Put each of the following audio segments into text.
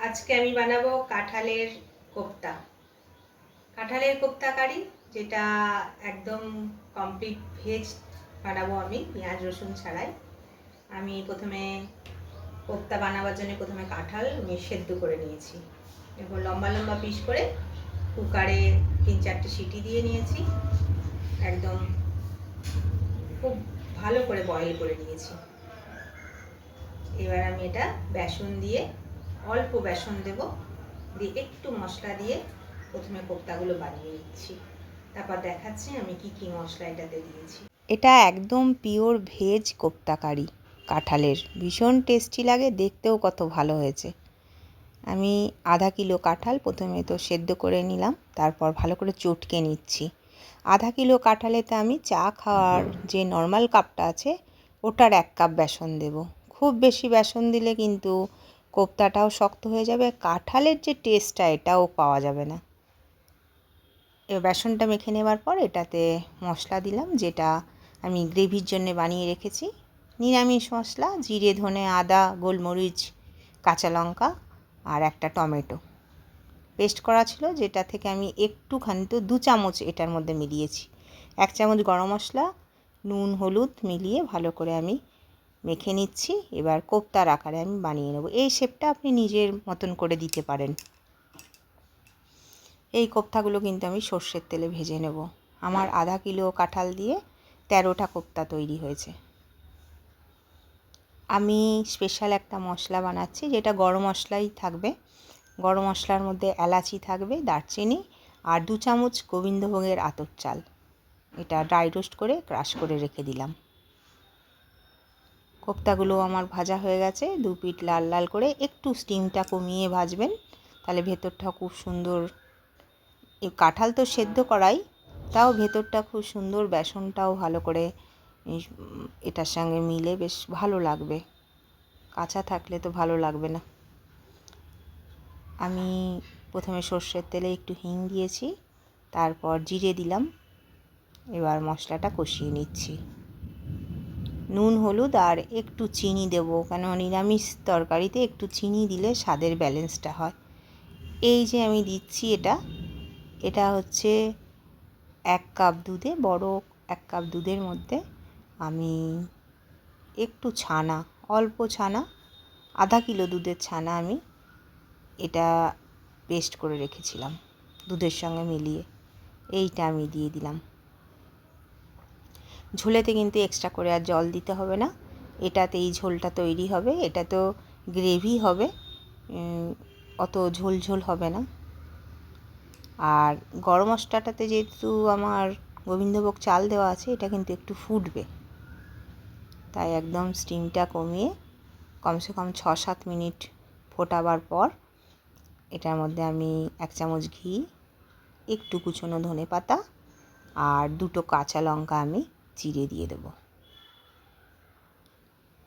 আজকে আমি বানাবো কাঁঠালের কোপ্তা। কাঁঠালের কোপ্তা কারি, যেটা একদম কমপ্লিট ভেজ বানাবো আমি, পেঁয়াজ রসুন ছাড়াই। আমি প্রথমে কোপ্তা বানাবার জন্য প্রথমে কাঁঠাল আমি সেদ্ধ করে নিয়েছি। এরপর লম্বা লম্বা পিস করে কুকারে 3-4টে সিটি দিয়ে নিয়েছি। একদম খুব ভালো করে বয়েল করে নিয়েছি। এবার আমি এটা বেসন দিয়ে, অল্প বেসন দেব, দিয়ে একটু মশলা দিয়ে প্রথমে কোপ্তাগুলো বানিয়ে নিচ্ছি। তারপর দেখাচ্ছি আমি কি কি মশলা এটাতে দিয়েছি। এটা একদম পিওর ভেজ কোপ্তা কারি কাঁঠালের, ভীষণ টেস্টি লাগে, দেখতেও কত ভালো হয়েছে। আমি আধা কিলো কাঁঠাল প্রথমে তো সেদ্ধ করে নিলাম, তারপর ভালো করে চটকে নিচ্ছি। আধা কিলো কাঁঠালেতে আমি চা খাওয়ার যে নর্মাল কাপটা আছে ওটার 1 কাপ বেসন দেব। খুব বেশি বেসন দিলে কিন্তু কোপ্তাটাও শক্ত হয়ে যাবে, কাঁঠালের যে টেস্টটা এটাও পাওয়া যাবে না। এবার বেসনটা মেখে নেবার পর এটাতে মশলা দিলাম, যেটা আমি গ্রেভির জন্য বানিয়ে রেখেছি। নিরামিষ মশলা, জিরে ধনে আদা গোলমরিচ কাঁচা লঙ্কা আর একটা টমেটো পেস্ট করা ছিল, যেটা থেকে আমি একটুখানি তো 2 চামচ এটার মধ্যে মিলিয়েছি। 1 চামচ গরম মশলা, নুন হলুদ মিলিয়ে ভালো করে আমি মেখে নিচ্ছি। এবার কোপ্তার আকারে আমি বানিয়ে নেব। এই শেপটা আপনি নিজের মতন করে দিতে পারেন। এই কোপ্তাগুলো কিন্তু আমি সর্ষের তেলে ভেজে নেব। আমার আধা কিলো কাঁঠাল দিয়ে 13টা কোপ্তা তৈরি হয়েছে। আমি স্পেশাল একটা মশলা বানাচ্ছি, যেটা গরম মশলাই থাকবে। গরম মশলার মধ্যে এলাচি থাকবে, দারচিনি আর 2 চামচ গোবিন্দভোগের আতপ চাল। এটা ড্রাই রোস্ট করে ক্রাশ করে রেখে দিলাম। কোপ্তাগুলো আমার ভাজা হয়ে গেছে, 2 পিঠ লাল লাল করে। একটু স্টিমটা কমিয়ে ভাজবেন, তাহলে ভেতরটা খুব সুন্দর। এই কাঁঠাল তো সেদ্ধ করাই, তাও ভেতরটা খুব সুন্দর, বেসনটাও ভালো করে এটার সঙ্গে মিলে বেশ ভালো লাগবে। কাঁচা থাকলে তো ভালো লাগবে না। আমি প্রথমে সর্ষের তেলে একটু হিং দিয়েছি, তারপর জিরে দিলাম। এবার মশলাটা কষিয়ে নিচ্ছি। নুন হলুদ আর একটু চিনি দেব, কেন নিরামিষ তরকারিতে একটু চিনি দিলে স্বাদের ব্যালেন্সটা হয়। এই যে আমি দিচ্ছি, এটা হচ্ছে 1 কাপ দুধে, বড় 1 কাপ দুধের মধ্যে আমি একটু ছানা, অল্প ছানা, আধা কিলো দুধের ছানা আমি এটা পেস্ট করে রেখেছিলাম দুধের সঙ্গে মিলিয়ে, এইটা আমি দিয়ে দিলাম। ঝোলেতে কিন্তু এক্সট্রা করে আর জল দিতে হবে না, এটাতে এই ঝোলটা তৈরি হবে। এটা তো গ্রেভি হবে, অত ঝোল ঝোল হবে না। আর গরম মশলাটাতে যেহেতু আমার গোবিন্দভোগ চাল দেওয়া আছে, এটা কিন্তু একটু ফুটবে, তাই একদম স্টিমটা কমিয়ে কমসে কম 6-7 মিনিট ফোটাবার পর এটার মধ্যে আমি 1 চামচ ঘি, একটু কুচনো ধনে পাতা আর 2টো কাঁচা লঙ্কা আমি চিড়ে দিয়ে দেবো।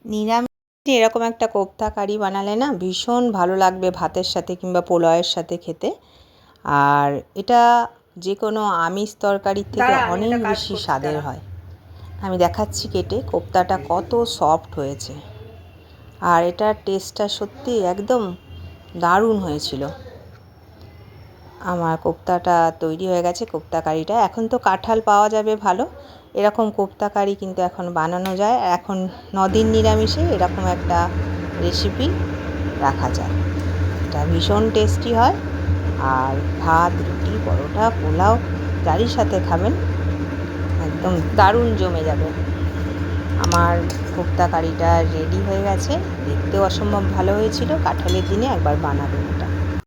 নিরামিষ এরকম একটা কোপ্তা কারি বানালে না ভীষণ ভালো লাগবে ভাতের সাথে কিংবা পোলাওয়ের সাথে খেতে। আর এটা যে কোনো আমিষ তরকারির থেকে অনেক বেশি স্বাদের হয়। আমি দেখাচ্ছি কেটে কোপ্তাটা কত সফট হয়েছে, আর এটার টেস্টটা সত্যি একদম দারুণ হয়েছিল। আমার কোপ্তাটা তৈরি হয়ে গেছে, কোপ্তা কারিটা। এখন তো কাঁঠাল পাওয়া যাবে ভালো, এরকম কোপ্তা কারি কিন্তু এখন বানানো যায়। এখন 9 দিন নিরামিষে এরকম একটা রেসিপি রাখা যায়। এটা ভীষণ টেস্টি হয়, আর ভাত রুটি পরোটা পোলাও যারই সাথে খাবেন একদম দারুণ জমে যাবে। আমার কোপ্তা কারিটা রেডি হয়ে গেছে, দেখতেও অসম্ভব ভালো হয়েছিল। কাঁঠালের দিনে একবার বানাবেন এটা।